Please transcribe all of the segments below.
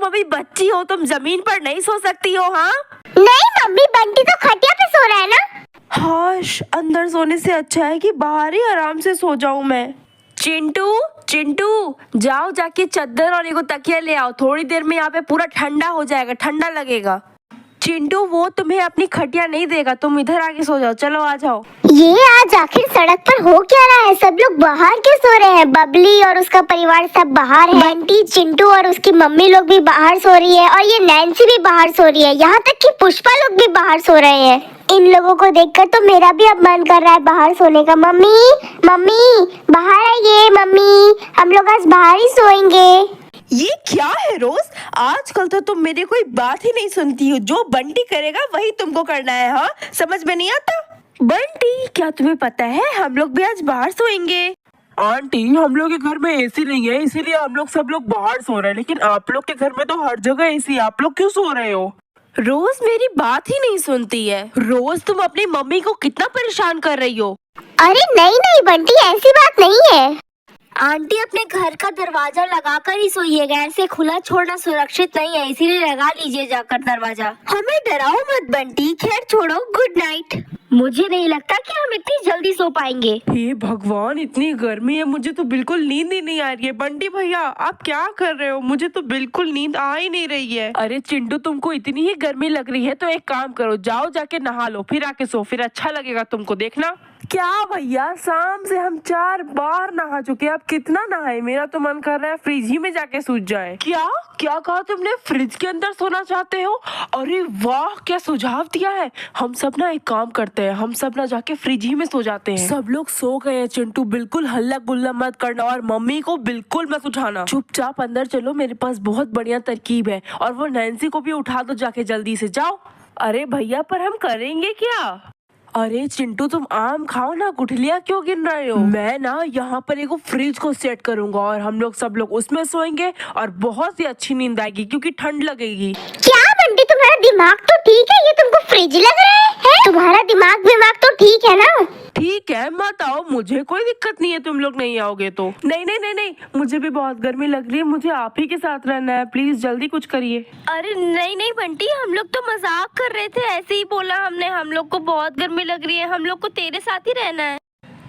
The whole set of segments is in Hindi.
अभी बच्ची हो, तुम जमीन पर नहीं सो सकती हो? हाँ नहीं मम्मी, बंटी तो खटिया पे सो रहा है ना। हाश, अंदर सोने से अच्छा है कि बाहर ही आराम से सो जाऊं मैं। चिंटू चिंटू, जाओ जाके चादर और एगो तकिया ले आओ, थोड़ी देर में यहाँ पे पूरा ठंडा हो जाएगा, ठंडा लगेगा। चिंटू वो तुम्हें अपनी खटिया नहीं देगा, तुम इधर आके सो जाओ, चलो आ जाओ। ये आज आखिर सड़क पर हो क्या रहा है? सब लोग बाहर क्यों सो रहे हैं? बबली और उसका परिवार सब बाहर है, बंटी, चिंटू और उसकी मम्मी लोग भी बाहर सो रही है, और ये नैन्सी भी बाहर सो रही है, यहाँ तक कि पुष्पा लोग भी बाहर सो रहे हैं। इन लोगों को देखकर तो मेरा भी अब मन कर रहा है बाहर सोने का। मम्मी मम्मी बाहर आइए, मम्मी हम लोग आज बाहर ही सोएंगे। ये क्या है रोज, आजकल तो तुम मेरी कोई बात ही नहीं सुनती हो, जो बंटी करेगा वही तुमको करना है। हाँ, समझ में नहीं आता? बंटी, क्या तुम्हें पता है हम लोग भी आज बाहर सोएंगे? आंटी, हम लोग के घर में एसी नहीं है, इसीलिए हम लोग सब लोग बाहर सो रहे हैं, लेकिन आप लोग के घर में तो हर जगह एसी है, आप लोग क्यों सो रहे हो? रोज मेरी बात ही नहीं सुनती है। रोज तुम अपनी मम्मी को कितना परेशान कर रही हो। अरे नहीं नहीं बंटी, ऐसी बात नहीं है। आंटी अपने घर का दरवाजा लगाकर ही सोइएगा, ऐसे खुला छोड़ना सुरक्षित नहीं है, इसीलिए लगा लीजिए जाकर दरवाजा। हमें डराओ मत बंटी, खैर छोड़ो, गुड नाइट। मुझे नहीं लगता कि हम इतनी जल्दी सो पाएंगे। हे भगवान, इतनी गर्मी है, मुझे तो बिल्कुल नींद ही नहीं आ रही है। बंटी भैया, आप क्या कर रहे हो? मुझे तो बिल्कुल नींद आ ही नहीं रही है। अरे चिंटू, तुमको इतनी ही गर्मी लग रही है तो एक काम करो, जाओ जाके नहा लो, फिर आके सो, फिर अच्छा लगेगा तुमको, देखना। क्या भैया, शाम से हम 4 बार नहा चुके हैं, अब कितना नहाए? मेरा तो मन कर रहा है फ्रिज ही में जाके सूझ जाए। क्या क्या कहा तुमने? फ्रिज के अंदर सोना चाहते हो? अरे वाह, क्या सुझाव दिया है। हम सब ना एक काम करते हैं, हम सब ना जाके फ्रिज ही में सो जाते हैं। सब लोग सो गए हैं चिंटू, बिल्कुल हल्ला गुल्ला मत करना, और मम्मी को बिल्कुल मत उठाना। चुपचाप अंदर चलो, मेरे पास बहुत बढ़िया तरकीब है, और वो नैन्सी को भी उठा दो जाके, जल्दी से जाओ। अरे भैया, पर हम करेंगे क्या? अरे चिंटू, तुम आम खाओ ना, गुठलियाँ क्यों गिन रहे हो? मैं ना यहाँ पर एक फ्रिज को सेट करूंगा, और हम लोग सब लोग उसमें सोएंगे, और बहुत ही अच्छी नींद आएगी क्योंकि ठंड लगेगी। क्या बंटी, तुम्हारा दिमाग तो ठीक है, ये तुमको फ्रिज लग रहा है? तुम्हारा दिमाग तो ठीक है ना? ठीक है, मत आओ, मुझे कोई दिक्कत नहीं है, तुम लोग नहीं आओगे तो। नहीं नहीं नहीं नहीं, मुझे भी बहुत गर्मी लग रही है, मुझे आप ही के साथ रहना है, प्लीज जल्दी कुछ करिए। अरे नहीं नहीं बंटी, हम लोग तो मजाक कर रहे थे, ऐसे ही बोला हमने, हम लोग को बहुत गर्मी लग रही है, हम लोग को तेरे साथ ही रहना है।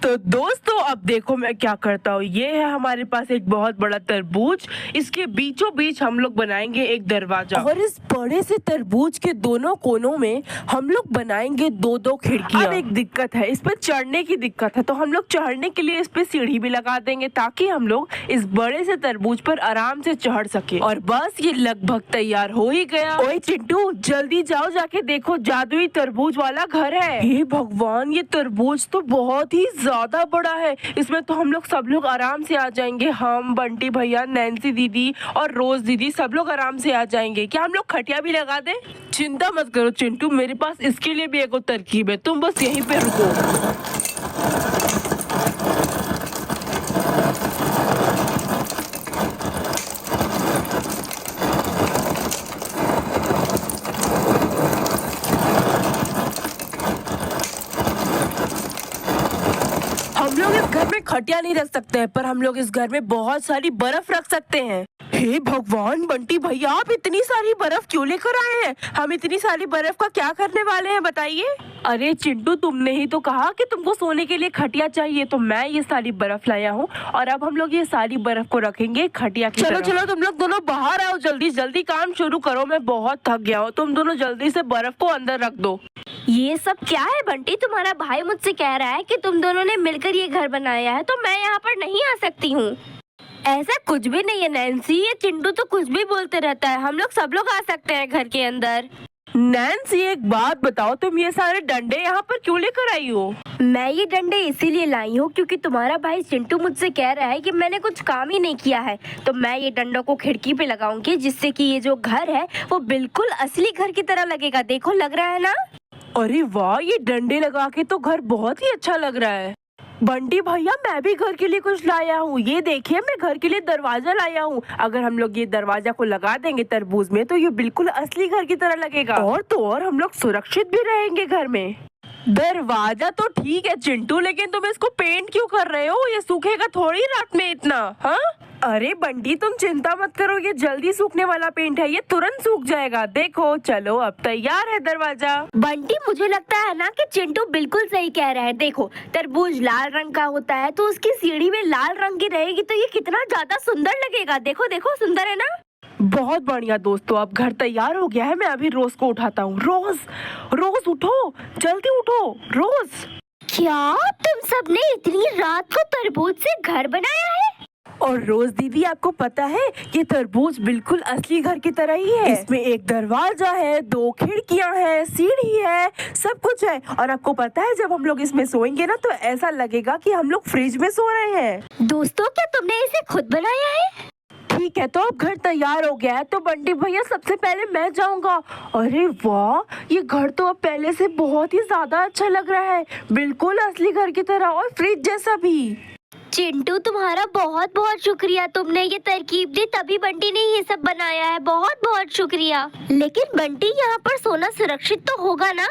तो दोस्तों, अब देखो मैं क्या करता हूँ। ये है हमारे पास एक बहुत बड़ा तरबूज, इसके बीचों बीच हम लोग बनाएंगे एक दरवाजा, और इस बड़े से तरबूज के दोनों कोनों में हम लोग बनाएंगे 2-2 खिड़कियां। अब एक दिक्कत है, इस पे चढ़ने की दिक्कत है, तो हम लोग चढ़ने के लिए इस पे सीढ़ी भी लगा देंगे, ताकि हम लोग इस बड़े से तरबूज पर आराम से चढ़ सके। और बस ये लगभग तैयार हो ही गया। ओए चिंटू, जल्दी जाओ, जाके देखो, जादुई तरबूज वाला घर है। हे भगवान, ये तरबूज तो बहुत ही ज्यादा बड़ा है, इसमें तो हम लोग सब लोग आराम से आ जाएंगे। हम, बंटी भैया, नैन्सी दीदी और रोज दीदी सब लोग आराम से आ जाएंगे। क्या हम लोग खटिया भी लगा दें? चिंता मत करो चिंटू, मेरे पास इसके लिए भी एक तरकीब है, तुम बस यहीं पे रुको। हम लोग इस घर में खटिया नहीं रख सकते हैं, पर हम लोग इस घर में बहुत सारी बर्फ रख सकते हैं। हे भगवान, बंटी भैया, आप इतनी सारी बर्फ क्यों लेकर आए हैं? हम इतनी सारी बर्फ का क्या करने वाले हैं, बताइए। अरे चिंटू, तुमने ही तो कहा कि तुमको सोने के लिए खटिया चाहिए, तो मैं ये सारी बर्फ लाया हूँ, और अब हम लोग ये सारी बर्फ को रखेंगे खटिया की तरफ। चलो तुम लोग दोनों बाहर आओ, जल्दी जल्दी काम शुरू करो, मैं बहुत थक गया हूँ। तुम दोनों जल्दी से बर्फ को अंदर रख दो। ये सब क्या है बंटी? तुम्हारा भाई मुझसे कह रहा है कि तुम दोनों ने मिलकर ये घर बनाया है, तो मैं यहाँ पर नहीं आ सकती हूँ। ऐसा कुछ भी नहीं है नैन्सी, ये चिंटू तो कुछ भी बोलते रहता है, हम लोग सब लोग आ सकते हैं घर के अंदर। नैन्सी, एक बात बताओ, तुम ये सारे डंडे यहाँ पर क्यों लेकर आई हो? मैं ये डंडे इसीलिए लाई हूँ क्योंकि तुम्हारा भाई चिंटू मुझसे कह रहा है कि मैंने कुछ काम ही नहीं किया है, तो मैं ये डंडों को खिड़की पे लगाऊंगी, जिससे कि ये जो घर है वो बिल्कुल असली घर की तरह लगेगा। देखो, लग रहा है ना? अरे वाह, ये डंडे लगा के तो घर बहुत ही अच्छा लग रहा है। बंटी भैया, मैं भी घर के लिए कुछ लाया हूँ, ये देखिए, मैं घर के लिए दरवाजा लाया हूँ। अगर हम लोग ये दरवाजा को लगा देंगे तरबूज में, तो ये बिल्कुल असली घर की तरह लगेगा, और तो और हम लोग सुरक्षित भी रहेंगे घर में। दरवाजा तो ठीक है चिंटू, लेकिन तुम इसको पेंट क्यों कर रहे हो? ये सूखेगा थोड़ी रात में इतना। हाँ अरे बंटी तुम चिंता मत करो, ये जल्दी सूखने वाला पेंट है, ये तुरंत सूख जाएगा। देखो चलो अब तैयार है दरवाजा। बंटी मुझे लगता है ना कि चिंटू बिल्कुल सही कह रहा है। देखो तरबूज लाल रंग का होता है तो उसकी सीढ़ी में लाल रंग की रहेगी तो ये कितना ज्यादा सुंदर लगेगा। देखो देखो सुंदर है ना। बहुत बढ़िया दोस्तों, अब घर तैयार हो गया है। मैं अभी रोज को उठाता हूँ। रोज रोज उठो, जल्दी उठो रोज। क्या तुम सबने इतनी रात को तरबूज से घर बनाया है? और रोज दीदी आपको पता है ये तरबूज बिल्कुल असली घर की तरह ही है। इसमें एक दरवाजा है, 2 खिड़कियां हैं, सीढ़ी है, सब कुछ है। और आपको पता है जब हम लोग इसमें सोएंगे ना तो ऐसा लगेगा कि हम लोग फ्रिज में सो रहे हैं। दोस्तों क्या तुमने इसे खुद बनाया है? ठीक है तो अब घर तैयार हो गया है तो बंटी भैया सबसे पहले मैं जाऊंगा। अरे वाह, ये घर तो अब पहले से बहुत ही ज्यादा अच्छा लग रहा है, बिल्कुल असली घर की तरह और फ्रिज जैसा भी। चिंटू तुम्हारा बहुत बहुत शुक्रिया, तुमने ये तरकीब दी तभी बंटी ने ये सब बनाया है। बहुत बहुत शुक्रिया। लेकिन बंटी यहाँ पर सोना सुरक्षित तो होगा ना?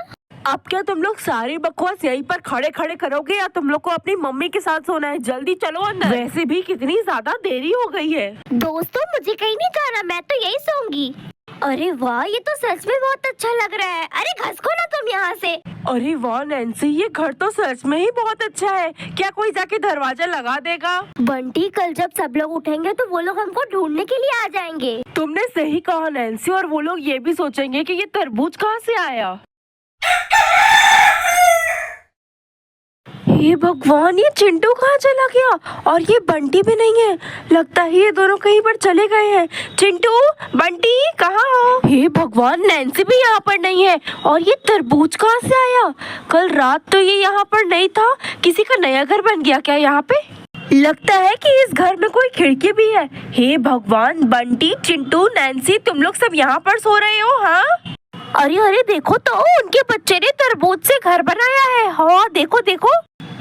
अब क्या तुम लोग सारी बकवास यहीं पर खड़े खड़े करोगे या तुम लोग को अपनी मम्मी के साथ सोना है? जल्दी चलो अंदर। वैसे भी कितनी ज्यादा देरी हो गई है। दोस्तों मुझे कहीं नहीं जाना, मैं तो यही सोऊंगी। अरे वाह, ये तो सच में बहुत अच्छा लग रहा है। अरे घसको ना तुम यहाँ से। अरे वाह नैन्सी, ये घर तो सच में ही बहुत अच्छा है। क्या कोई जाके दरवाजा लगा देगा? बंटी कल जब सब लोग उठेंगे तो वो लोग हमको ढूंढने के लिए आ जाएंगे। तुमने सही कहा नैन्सी, और वो लोग ये भी सोचेंगे कि ये तरबूज कहाँ से आया। हे भगवान, ये चिंटू कहाँ चला गया? और ये बंटी भी नहीं है, लगता है ये दोनों कहीं पर चले गए हैं। चिंटू, बंटी कहाँ हो? हे भगवान, नैन्सी भी यहाँ पर नहीं है। और ये तरबूज कहाँ से आया? कल रात तो ये यहाँ पर नहीं था। किसी का नया घर बन गया क्या यहाँ पे? लगता है कि इस घर में कोई खिड़की भी है। हे भगवान, बंटी, चिंटू, नैन्सी, तुम लोग सब यहाँ पर सो रहे हो? हाँ अरे अरे देखो तो, उनके बच्चे ने तरबूज से घर बनाया है। हाँ देखो देखो।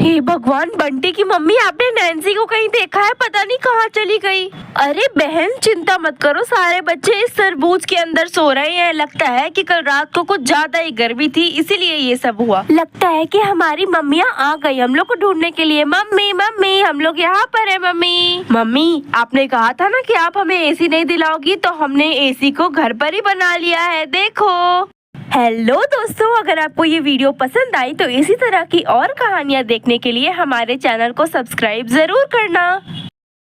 हे भगवान, बंटी की मम्मी आपने नैन्सी को कहीं देखा है? पता नहीं कहाँ चली गई। अरे बहन चिंता मत करो, सारे बच्चे इस तरबूज के अंदर सो रहे हैं। लगता है कि कल रात को कुछ ज्यादा ही गर्मी थी इसीलिए ये सब हुआ। लगता है कि हमारी मम्मियाँ आ गई हम लोग को ढूंढने के लिए। मम्मी मम्मी, हम लोग यहाँ पर है। मम्मी मम्मी, आपने कहा था ना कि आप हमें एसी नहीं दिलाओगी, तो हमने एसी को घर पर ही बना लिया है, देखो। हेलो दोस्तों, अगर आपको ये वीडियो पसंद आई तो इसी तरह की और कहानियाँ देखने के लिए हमारे चैनल को सब्सक्राइब जरूर करना।